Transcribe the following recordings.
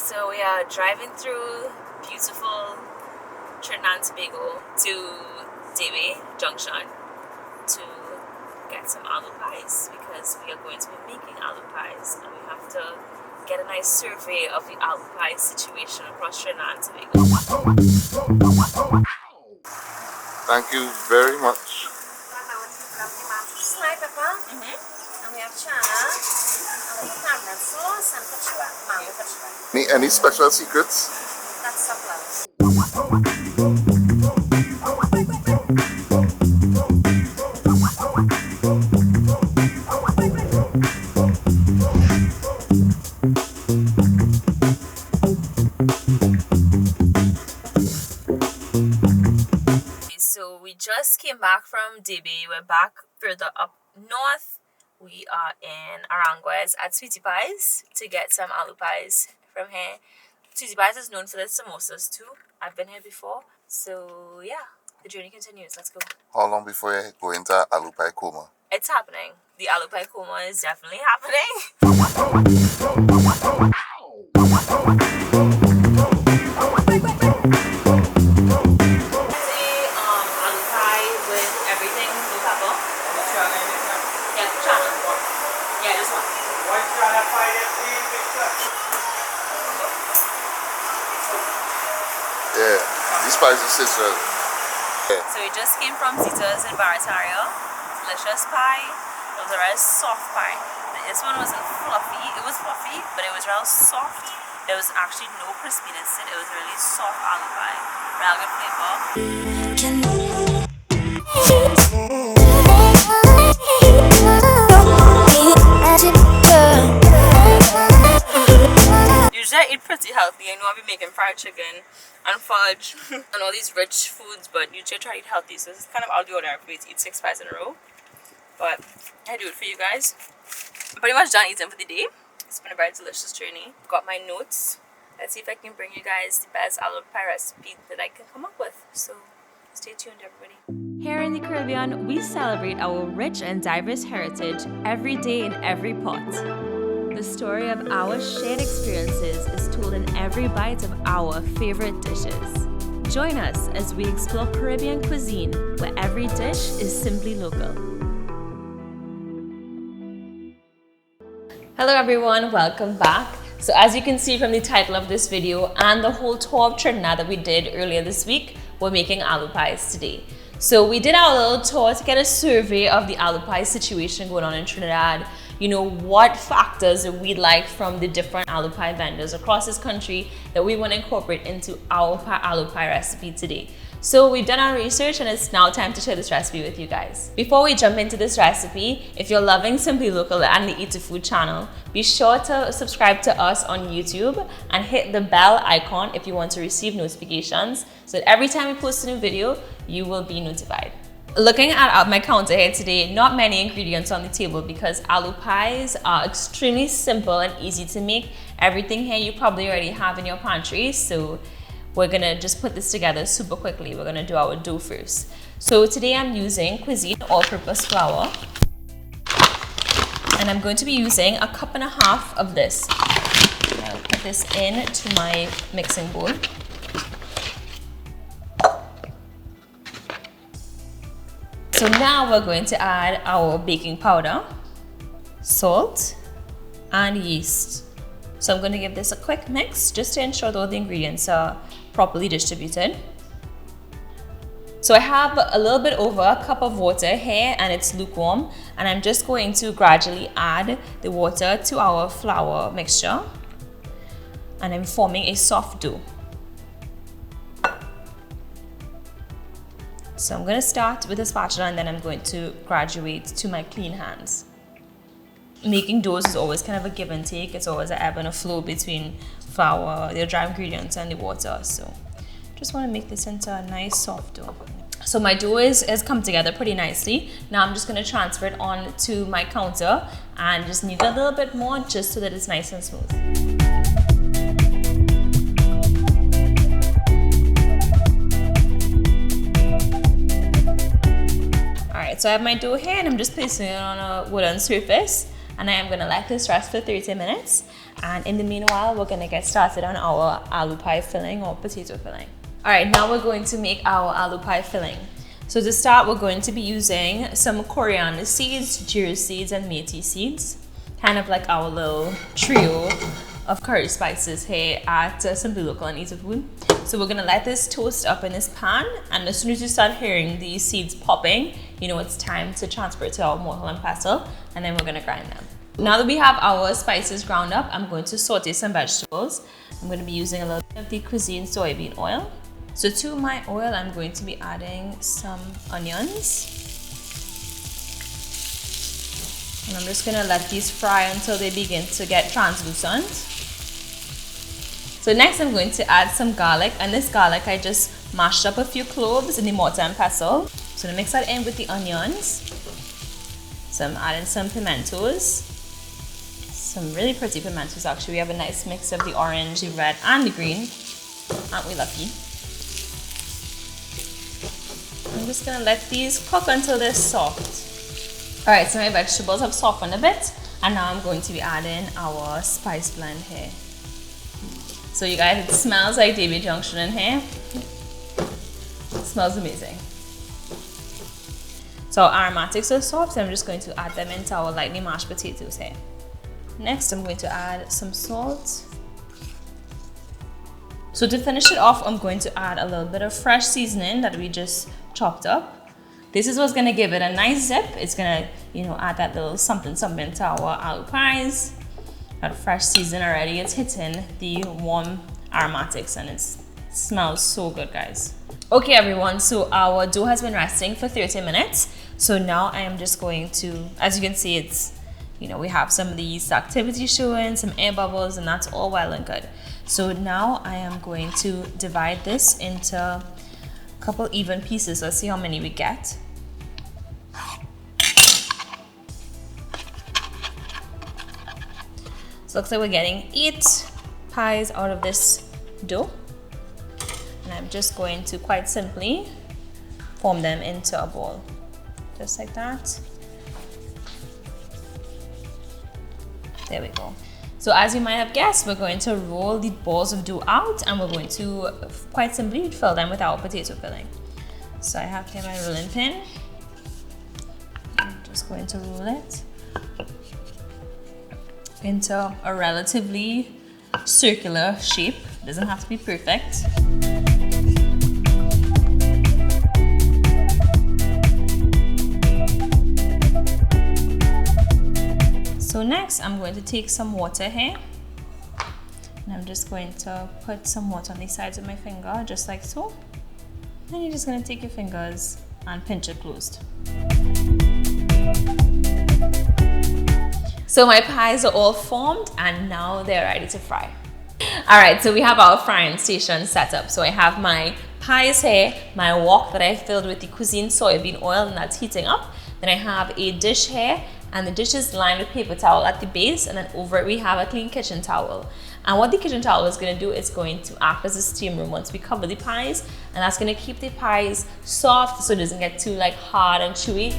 So we are driving through beautiful Trinidad and Tobago to Debe Junction to get some aloo pies because we are going to be making aloo pies and we have to get a nice survey of the aloo pie situation across Trinidad and Tobago. Thank you very much. Snipe pepper, and we have chana, and tamarind sauce, and pachua, mango pachua. Any special secrets? That's supper. So we just came back from Debe. We're back further up north. We are in Aranguez at Sweetie Pies to get some aloo pies from here. Sweetie Pies is known for their samosas too. I've been here before. So yeah, the journey continues. Let's go. How long before you go into aloo pie coma? It's happening. The aloo pie coma is definitely happening. Yeah, these pies are sister. Yeah. So we just came from Zita's in Barataria. Delicious pie. It was a very soft pie. This one wasn't fluffy. It was fluffy, but it was real soft. There was actually no crispiness in it. It was really soft aloo pie. Real good flavor. Usually I eat pretty healthy. I know I'll be making fried chicken and fudge and all these rich foods, but usually I try to eat healthy. So this is kind of out of the ordinary for me to eat 6 pies in a row. But I do it for you guys. I'm pretty much done eating for the day. It's been a very delicious journey. Got my notes. Let's see if I can bring you guys the best aloo pie recipe that I can come up with. So stay tuned, everybody. Here in the Caribbean, we celebrate our rich and diverse heritage every day in every pot. The story of our shared experiences is told in every bite of our favorite dishes. Join us as we explore Caribbean cuisine, where every dish is simply local. Hello everyone, welcome back. So as you can see from the title of this video and the whole tour of Trinidad that we did earlier this week, we're making aloo pies today. So we did our little tour to get a survey of the aloo pie situation going on in Trinidad. You know, what factors we'd like from the different aloo pie vendors across this country that we want to incorporate into our aloo pie recipe today. So we've done our research and it's now time to share this recipe with you guys. Before we jump into this recipe, if you're loving Simply Local and the eatahfood channel, be sure to subscribe to us on YouTube and hit the bell icon if you want to receive notifications so that every time we post a new video, you will be notified. Looking at my counter here today, not many ingredients on the table because aloo pies are extremely simple and easy to make. Everything here you probably already have in your pantry, so we're gonna just put this together super quickly. We're gonna do our dough first. So today I'm using Cuisine all-purpose flour, and I'm going to be using 1.5 cups of this. I'll put this into my mixing bowl. So now we're going to add our baking powder, salt, and yeast. So I'm going to give this a quick mix just to ensure that all the ingredients are properly distributed. So I have a little bit over 1 cup of water here and it's lukewarm, and I'm just going to gradually add the water to our flour mixture, and I'm forming a soft dough. So I'm going to start with a spatula and then I'm going to graduate to my clean hands. Making doughs is always kind of a give and take. It's always an ebb and a flow between flour, the dry ingredients, and the water. So just want to make this into a nice soft dough. So my dough has come together pretty nicely. Now I'm just going to transfer it on to my counter and just knead a little bit more just so that it's nice and smooth. So I have my dough here and I'm just placing it on a wooden surface, and I am gonna let this rest for 30 minutes. And in the meanwhile, we're gonna get started on our aloo pie filling or potato filling. All right, now we're going to make our aloo pie filling. So to start, we're going to be using some coriander seeds, jeera seeds, and methi seeds. Kind of like our little trio of curry spices here at Simply Local and eatahfood. So we're gonna let this toast up in this pan, and as soon as you start hearing these seeds popping, you know it's time to transfer it to our mortar and pestle, and then we're gonna grind them. Now that we have our spices ground up, I'm going to saute some vegetables. I'm going to be using a little bit of the Cuisine soybean oil. So to my oil, I'm going to be adding some onions. And I'm just gonna let these fry until they begin to get translucent. So next I'm going to add some garlic, and this garlic I just mashed up a few cloves in the mortar and pestle. So to mix that in with the onions. So I'm adding some pimentos. Some really pretty pimentos actually. We have a nice mix of the orange, the red, and the green. Aren't we lucky? I'm just gonna let these cook until they're soft. All right, so my vegetables have softened a bit, and now I'm going to be adding our spice blend here. So you guys, it smells like Davy Junction in here. It smells amazing. So our aromatics are soft, so I'm just going to add them into our lightly mashed potatoes here. Next, I'm going to add some salt. So to finish it off, I'm going to add a little bit of fresh seasoning that we just chopped up. This is what's gonna give it a nice zip. It's gonna, you know, add that little something something to our aloo pies. Got fresh season already. It's hitting the warm aromatics, and it smells so good, guys. Okay, everyone, so our dough has been resting for 30 minutes. So now I am just going to, as you can see, it's, you know, we have some of these activity showing, some air bubbles, and that's all well and good. So now I am going to divide this into a couple even pieces. Let's see how many we get. So it looks like we're getting 8 pies out of this dough. And I'm just going to quite simply form them into a ball. Just like that. There we go. So as you might have guessed, we're going to roll the balls of dough out, and we're going to quite simply fill them with our potato filling. So I have here my rolling pin. I'm just going to roll it into a relatively circular shape. It doesn't have to be perfect. So next, I'm going to take some water here, and I'm just going to put some water on the sides of my finger, just like so. And you're just going to take your fingers and pinch it closed. So my pies are all formed, and now they're ready to fry. All right, so we have our frying station set up. So I have my pies here, my wok that I filled with the Cuisine soybean oil, and that's heating up. Then I have a dish here, and the dish is lined with paper towel at the base, and then over it we have a clean kitchen towel. And what the kitchen towel is going to do is going to act as a steam room once we cover the pies, and that's going to keep the pies soft so it doesn't get too like hard and chewy.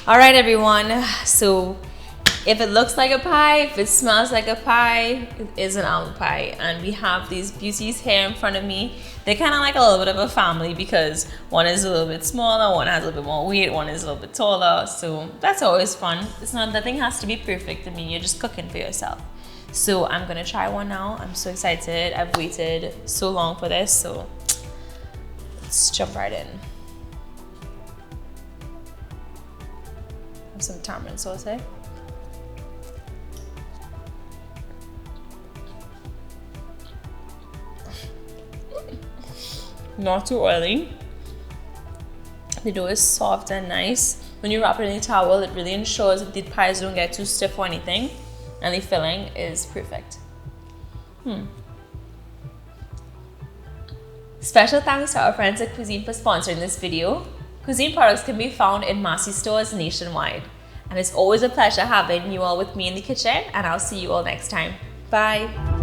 All right, everyone, so if it looks like a pie, if it smells like a pie, it is an aloo pie. And we have these beauties here in front of me. They're kind of like a little bit of a family because one is a little bit smaller, one has a little bit more weight, one is a little bit taller. So that's always fun. It's not, nothing has to be perfect. I mean, you're just cooking for yourself. So I'm gonna try one now. I'm so excited. I've waited so long for this, so let's jump right in. Some tamarind sauce here. Not too oily. The dough is soft and nice. When you wrap it in a towel, it really ensures that the pies don't get too stiff or anything, and the filling is perfect. Special thanks to our friends at Cuisine for sponsoring this video. Cuisine products can be found in Massy stores nationwide. And it's always a pleasure having you all with me in the kitchen, and I'll see you all next time. Bye!